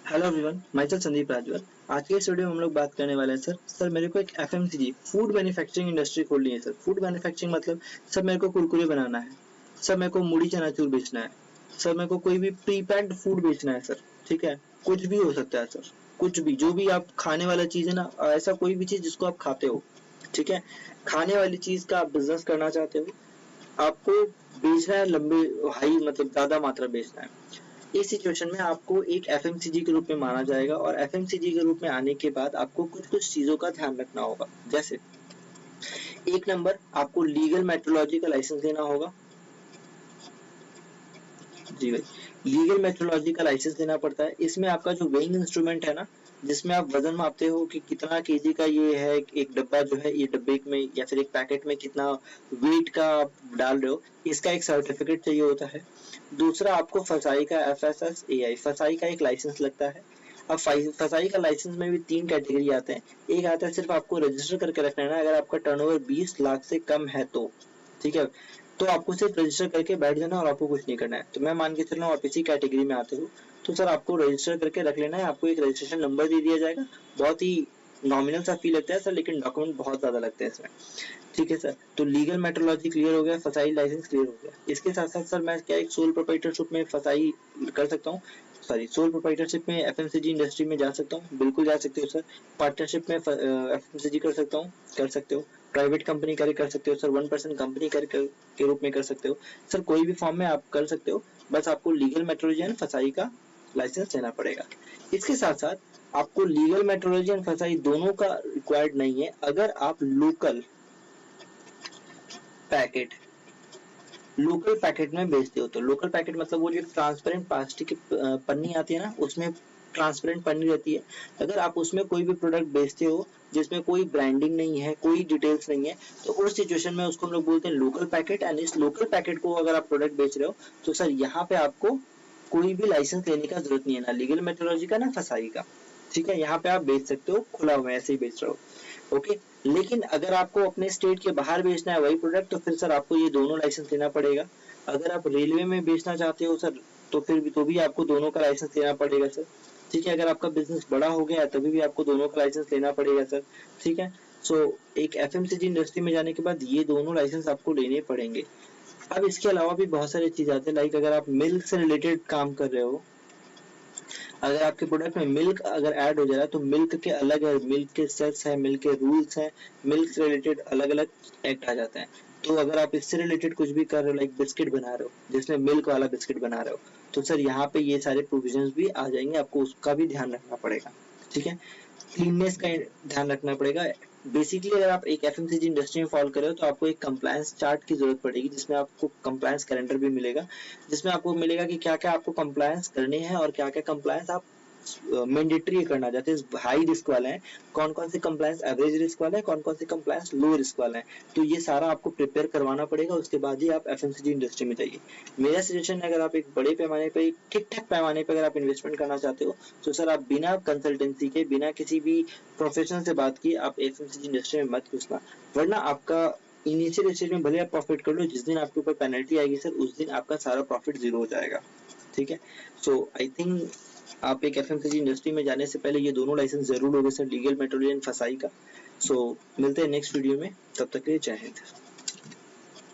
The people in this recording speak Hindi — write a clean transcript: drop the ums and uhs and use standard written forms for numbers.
Hello everyone, my self Sandeep Rajvar. आज के इस वीडियो में हम लोग बात करने वाले हैं सर मेरे को एक एफएमसीजी फूड मैन्युफैक्चरिंग इंडस्ट्री खोलनी है। सर फूड मैन्युफैक्चरिंग मतलब सर मेरे को कुरकुरे बनाना है, सर मेरे को मुड़ी चनाचूर बेचना है, सर मेरे को कोई भी प्री पैक्ड फूड बेचना है सर। ठीक है, कुछ भी हो सकता है सर, कुछ भी जो भी आप खाने वाला चीज है ना, ऐसा कोई भी चीज जिसको आप खाते हो। ठीक है, खाने वाली चीज का आप बिजनेस करना चाहते हो, आपको बेचना है, लंबे हाई मतलब ज्यादा मात्रा बेचना है। इस सिचुएशन में आपको एक एफएमसीजी के रूप में माना जाएगा और एफएमसीजी के रूप में आने के बाद आपको कुछ कुछ चीजों का ध्यान रखना होगा। जैसे एक नंबर, आपको लीगल मेट्रोलॉजी का लाइसेंस लेना होगा। जी भाई, लीगल मेट्रोलॉजी का लाइसेंस लेना पड़ता है। इसमें आपका जो वेइंग इंस्ट्रूमेंट है ना, जिसमें आप वजन मापते हो कि कितना केजी का ये है, एक डब्बा जो है, ये डब्बे में या फिर एक पैकेट में कितना वेट का आप डाल रहे हो, इसका एक सर्टिफिकेट चाहिए होता है। दूसरा, आपको फसाई का FSSAI फसाई का एक लाइसेंस लगता है। अब फसाई का लाइसेंस में भी 3 कैटेगरी आते हैं। एक आता है सिर्फ आपको रजिस्टर करके रखना है ना, अगर आपका टर्नओवर 20 लाख से कम है तो। ठीक है, तो आपको सिर्फ रजिस्टर करके बैठ जाना और आपको कुछ नहीं करना है। तो मैं मान के चल रहा हूँ आप इसी कैटेगरी में आते हो, तो सर आपको रजिस्टर करके रख लेना है। आपको एक रजिस्ट्रेशन नंबर दे दिया जाएगा, बहुत ही नॉमिनल सा फी लगता है सर, लेकिन डॉक्यूमेंट बहुत ज्यादा लगते हैं इसमें। ठीक है सर, तो लीगल मेट्रोलॉजी क्लियर हो गया, फसाई लाइसेंस क्लियर हो गया। इसके साथ साथ सर मैं क्या एक सोल प्रोप्राइटरशिप में फसाई कर सकता हूँ, सॉरी सोल प्रोप्राइटरशिप में एफएमसीजी इंडस्ट्री में जा सकता हूँ? बिल्कुल जा सकते हो सर। पार्टनरशिप में एफएमसीजी कर सकता हूँ? कर सकते हो। प्राइवेट कंपनी कर सकते हो सर, 1% कंपनी के रूप में कर सकते हो सर, कोई भी फॉर्म में आप कर सकते हो। बस आपको लीगल मेट्रोलॉजी एंड फसाई का लाइसेंस लेना पड़ेगा। इसके साथ साथ आपको लीगल मेट्रोलॉजी एंड फसाई दोनों का रिक्वायर्ड नहीं है अगर आप पैकेट लोकल पैकेट में बेचते हो तो। लोकल पैकेट मतलब वो जो ट्रांसपेरेंट प्लास्टिक की पन्नी आती है ना, उसमें ट्रांसपेरेंट पन्नी रहती है। अगर आप उसमें कोई भी प्रोडक्ट बेचते हो जिसमें कोई ब्रांडिंग नहीं है, कोई डिटेल्स नहीं है, तो उस सिचुएशन में उसको हम लोग बोलते हैं लोकल पैकेट। एंड इस लोकल पैकेट को अगर आप प्रोडक्ट बेच रहे हो तो सर यहाँ पे आपको कोई भी लाइसेंस लेने का जरूरत नहीं है, ना लीगल मेट्रोलॉजी का ना फसाई का। ठीक है, यहाँ पे आप बेच सकते हो, खुला हुआ ऐसे ही बेच रहे हो। ओके, लेकिन अगर आपको अपने स्टेट के बाहर बेचना है वही प्रोडक्ट, तो फिर सर आपको ये दोनों लाइसेंस लेना पड़ेगा। अगर आप रेलवे में बेचना चाहते हो सर, तो फिर भी तो भी आपको दोनों का लाइसेंस लेना पड़ेगा सर। ठीक है, अगर आपका बिजनेस बड़ा हो गया तभी भी आपको दोनों का लाइसेंस लेना पड़ेगा सर। ठीक है, सो एक एफएमसीजी इंडस्ट्री में जाने के बाद ये दोनों लाइसेंस आपको लेने पड़ेंगे। अब इसके अलावा भी बहुत सारी चीज आती है, लाइक अगर आप मिल्क से रिलेटेड काम कर रहे हो, अगर आपके प्रोडक्ट में मिल्क अगर ऐड हो जा रहा है तो मिल्क के अलग है, मिल्क के सेट्स है, मिल्क के रूल्स है, मिल्क से रिलेटेड अलग अलग एक्ट आ जाते हैं। तो अगर आप इससे रिलेटेड कुछ भी कर रहे हो, लाइक बिस्किट बना रहे हो जिसमें मिल्क वाला बिस्किट बना रहे हो, तो सर यहाँ पे ये सारे प्रोविजंस भी आ जाएंगे, आपको उसका भी ध्यान रखना पड़ेगा। ठीक है, क्लीननेस का ध्यान रखना पड़ेगा। बेसिकली अगर आप एक एफएमसीजी इंडस्ट्री में फॉलो कर रहे हो तो आपको एक कंप्लायंस चार्ट की जरूरत पड़ेगी, जिसमें आपको कंप्लायंस कैलेंडर भी मिलेगा, जिसमें आपको मिलेगा कि क्या क्या आपको कंप्लायंस करने हैं और क्या क्या कंप्लायंस आप मैंडेटरी करना चाहते हैं। हाई रिस्क वाले हैं, कौन कौन से कंप्लायंस एवरेज रिस्क वाले हैं, कौन कौन से कंप्लायंस लो रिस्क वाले हैं, तो ये सारा आपको प्रिपेयर करवाना पड़ेगा। उसके बाद ही आप एफएमसीजी इंडस्ट्री में जाइए। मेरा सजेशन है, अगर आप एक बड़े पैमाने पर, ठीक ठाक पैमाने पर अगर आप इन्वेस्टमेंट करना चाहते हो, तो सर आप बिना कंसल्टेंसी के, बिना किसी भी प्रोफेशनल से बात किए आप एफएमसीजी इंडस्ट्री में मत घुसना, वरना आपका इनिशियल स्टेज में भले आप प्रॉफिट कर लो, जिस दिन आपके ऊपर पेनल्टी आएगी सर, उस दिन आपका सारा प्रॉफिट जीरो हो जाएगा। ठीक है, सो आई थिंक आप एक एफएमसीजी इंडस्ट्री में जाने से पहले ये दोनों लाइसेंस जरूर होंगे सर, लीगल मेट्रोलॉजी एंड फसाई का। सो मिलते हैं नेक्स्ट वीडियो में, तब तक के लिए जय हिंद।